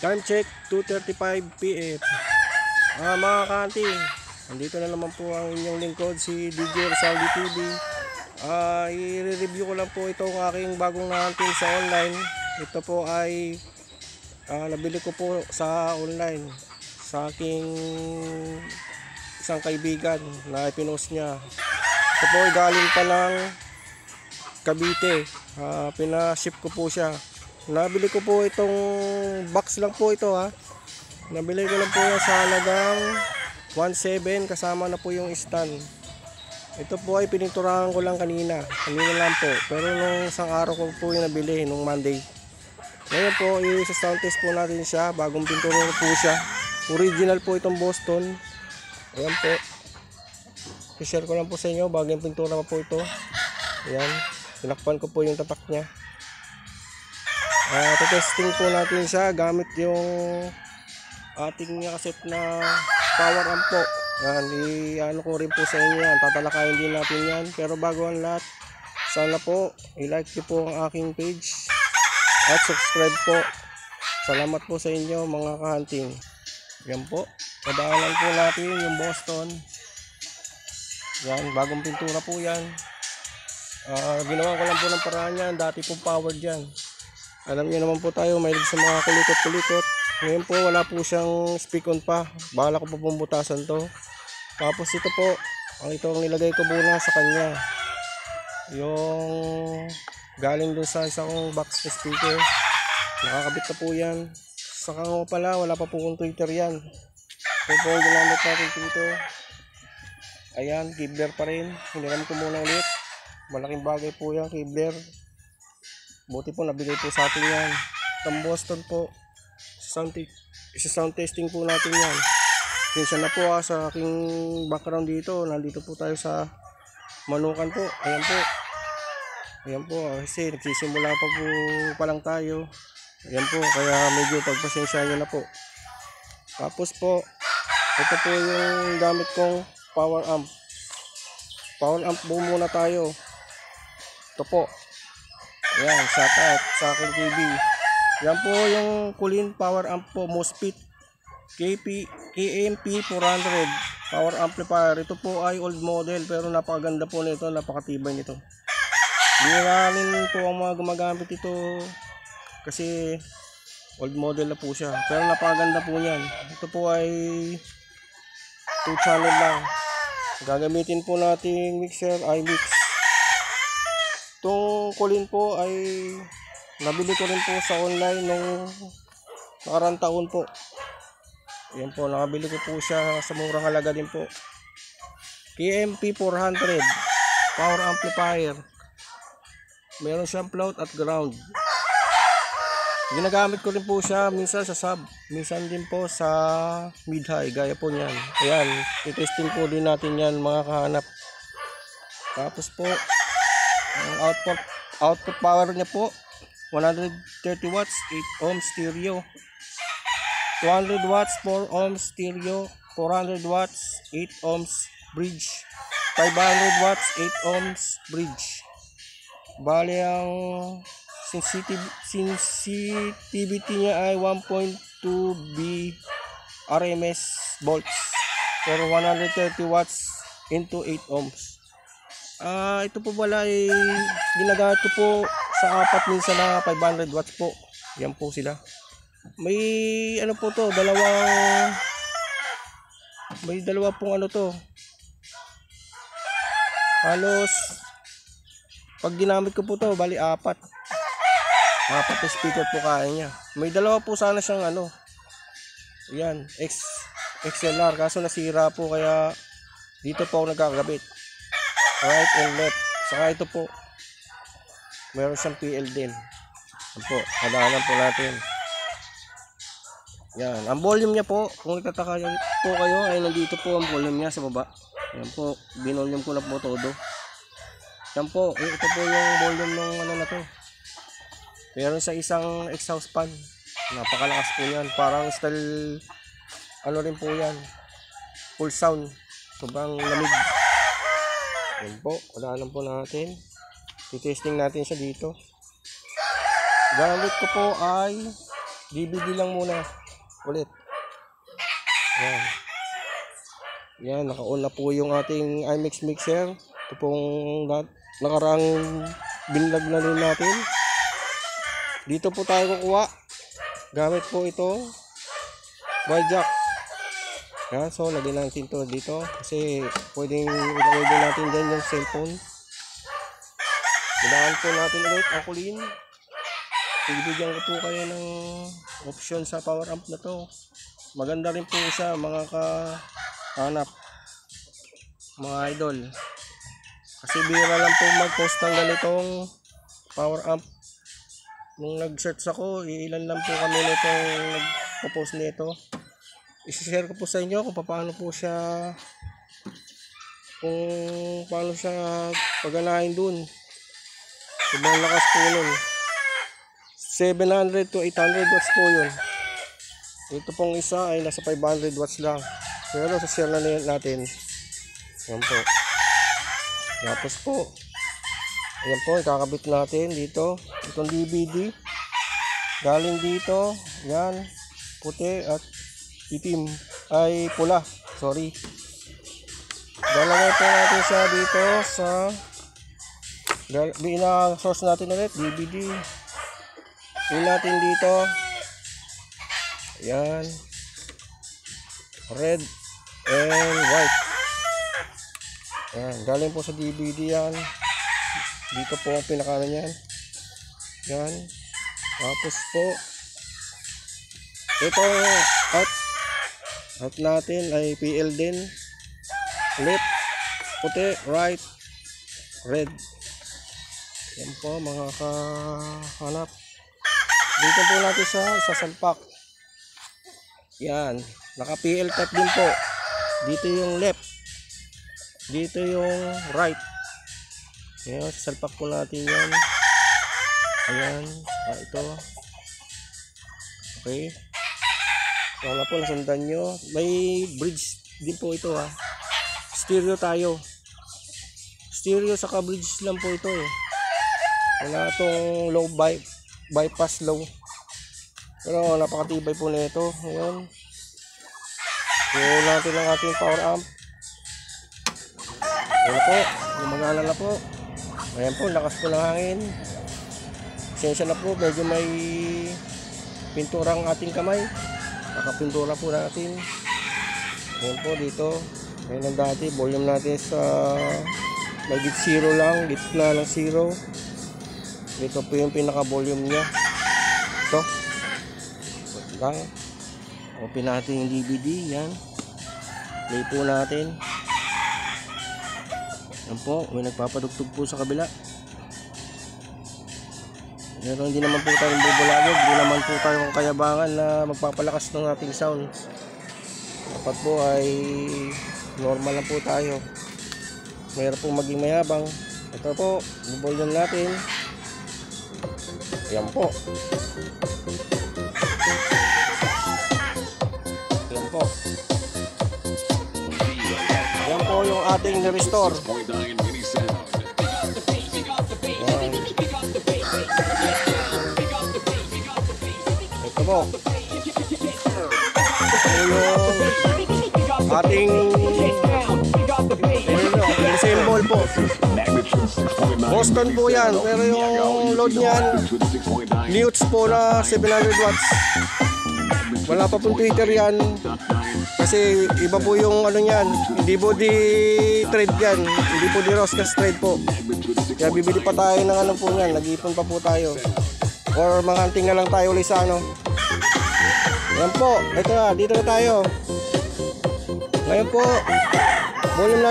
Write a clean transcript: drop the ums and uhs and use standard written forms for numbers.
Time check 2:35 PM. Mga kanting, nandito na naman po ang inyong lingkod si DJ Rizaldi TV. I-review ko lang po itong aking bagong hunting sa online. Ito po ay nabili ko po sa online sa aking isang kaibigan na ipinost niya. Ito po ay galing pa ng Cavite. Pinaship ko po siya. Nabili ko po itong box lang po ito ha. Nabili ko lang po yan sa halagang 1.7 kasama na po yung stand. Ito po ay pininturahan ko lang kanina lang po. Pero nung isang araw ko po yung nabili nung Monday. Ngayon po i-sound test po natin siya. Bagong pintura po siya. Original po itong Boston. Ayan po. I-share ko lang po sa inyo. Bagong pintura pa po ito. Ayan. Tinakpan ko po yung tatak niya. Testing po natin siya gamit yung ating kaset na power amp po. Yan, i-ano ko rin po sa inyo yan. Tatalakayin din natin yan. Pero bago ang lahat, sana po i-like nyo po ang aking page at subscribe po. Salamat po sa inyo mga kahunting. Yan po. Padaanan po natin yung Boston. Yan, bagong pintura po yan. Ginawa ko lang po ng paraan yan. Dati pong powered yan. Alam niyo naman po tayo, mahilig sa mga kulikot-kulikot. Ngayon po wala po siyang speak on pa. Bahala ko po pumbutasan to. Tapos ito po, ang nilagay ko muna sa kanya. Yung galing dun sa isang box na speaker. Nakakabit na po yan. Saka nga pala, wala pa po kong tweeter yan. Ito po ang ginamit natin dito. Ayan, kibler pa rin. Hiniram ko muna ulit. Malaking bagay po yan, kibler. Buti po nabigay po sa atin yan. Itong Boston po. Isa-sound testing po natin yan. Pinsan na po sa aking background dito. Nandito po tayo sa Manukan po. Ayan po. Ayan po. Kasi nagsisimula pa lang tayo. Ayan po. Kaya medyo pagpasensya nyo na po. Tapos po, ito po yung gamit kong power amp. Power amp po muna tayo. Ito po. Ayan, shout out sa aking TV. Yan po yung Kulin power amp po, MOSFET KMP 400 power amplifier. Ito po ay old model pero napakaganda po nito, napakatibay nito. Hindi namin po ang mga gumagamit ito kasi old model na po siya. Pero napakaganda po niyan. Ito po ay 2 channel lang. Gagamitin po nating mixer, iMix. Itong Kulin po ay nabili ko rin po sa online nung nakarang taon po. Ayan po, nakabili ko po siya sa murang halaga din po. KMP 400 power amplifier. Meron siyang float at ground. Ginagamit ko rin po siya minsan sa sub, minsan din po sa mid-high, gaya po niyan. Ayan, i-testing po din natin yan mga kahanap. Tapos po ang output power niya po 130 watts 8 ohms stereo, 200 watts 4 ohms stereo, 400 watts 8 ohms bridge, 500 watts 8 ohms bridge. Bali ang sensitivity niya ay 1.2 B RMS volts for 130 watts into 8 ohms. Ito po pala ay ginagamit ko po sa apat minsan na 500 watts po. Yan po sila. May ano po to, dalawa pong ano to. Halos pag ginamit ko po to, bali apat na speaker po kaya niya. May dalawa po sana siyang ano. Yan, XLR kaso nasira po kaya dito po ako nagkakabit. Right and left. Saka ito po. Meron siyang PL din. Yan po. Hadaanan po natin. Yan. Ang volume niya po, kung itataka po kayo, ay nandito po ang volume niya sa baba. Yan po. Binolume ko na po todo. Yan po. Ito po yung volume ng ano na to. Meron sa isang exhaust fan. Napakalakas po yan. Parang style, ano rin po yan. Full sound. Sobrang lamig. Yan po, wala po natin. I-testing natin siya dito. Gamit ko po ay DVD lang muna ulit. Yan. Yan, naka-on na po yung ating iMix mixer. Ito pong nakarang binlag na rin natin. Dito po tayo kukuha. Gamit po ito wire jack. Yan, so lagyan natin ito dito kasi pwedeng ilagay din natin dyan yung cellphone. Kailangan po natin ulit ang kulin. Bibigyan ko po kayo ng option sa power amp na to. Maganda rin po siya mga kahanap, mga idol. Kasi bira lang po mag-post ng ganitong power amp. Nung nag-search ako, ilan lang po kami nitong nag-post nito. I-share ko po sa inyo kung paano siya paganahin dun. Sobrang lakas po nun. 700 to 800 watts po yun. Ito pong isa ay nasa 500 watts lang. Pero sa share na natin. Yan po. Tapos po, ayan po, ikakabit natin dito. Itong DVD. Galing dito. Yan. Puti at itim. Ay pula. Sorry. Lalagay po natin siya dito sa source natin ulit. DVD. Pin natin dito. Yan. Red and white. Yan. Galing po sa DVD yan. Dito po ang pinakano niyan. Yan. Tapos po ito out natin ay PL din. Left, puti, right, red. Yan po mga kahanap. Dito po natin sa salpak. Yan. Naka PL type din po. Dito yung left. Dito yung right. Yan. Salpak po natin yan. Ayan. Ito. Okay. Wala po nasundan nyo. May bridge din po ito ha. Stereo tayo. Stereo saka bridge lang po ito eh. Wala itong low bypass low. Pero napakatibay po nito. Ayan. Ayan natin ang ating power amp. Ayan po. Gumagana na po. Ayan po. Lakas po ng hangin. Pasensya na po. Medyo may pinturang ating kamay. Nakapintura po natin. Ayan po dito. Ayan ang dati. Volume natin sa magit 0 lang. Gitna ng 0. Dito po yung pinaka volume nya. Ito lang. Open natin yung DVD. Yan. Play po natin. Yan po. May nagpapadugtog po sa kabila. Pero hindi naman po tayo bubulagod. Hindi naman po tayo kayabangan na magpapalakas ng ating sound. Dapat po ay normal lang po tayo. Mayroon po maging mayabang. Ito po. Volume natin. Yan po. Yan po. Yan po yung ating restore. Yan. Ito po. Ito yung ating symbol po. Boston po yan. Pero yung load niyan Liuts po na 700 watts. Wala pa pong tweeter yan. Kasi iba po yung ano yan. Hindi po di trade yan. Hindi po di Roscas trade po. Kaya bibili pa tayo ng ano po yan. Nag-ipon pa po tayo. Or mga hunting na lang tayo ulit sa ano. Yan po. Ito na. Dito na tayo. Ngayon po. Volume natin.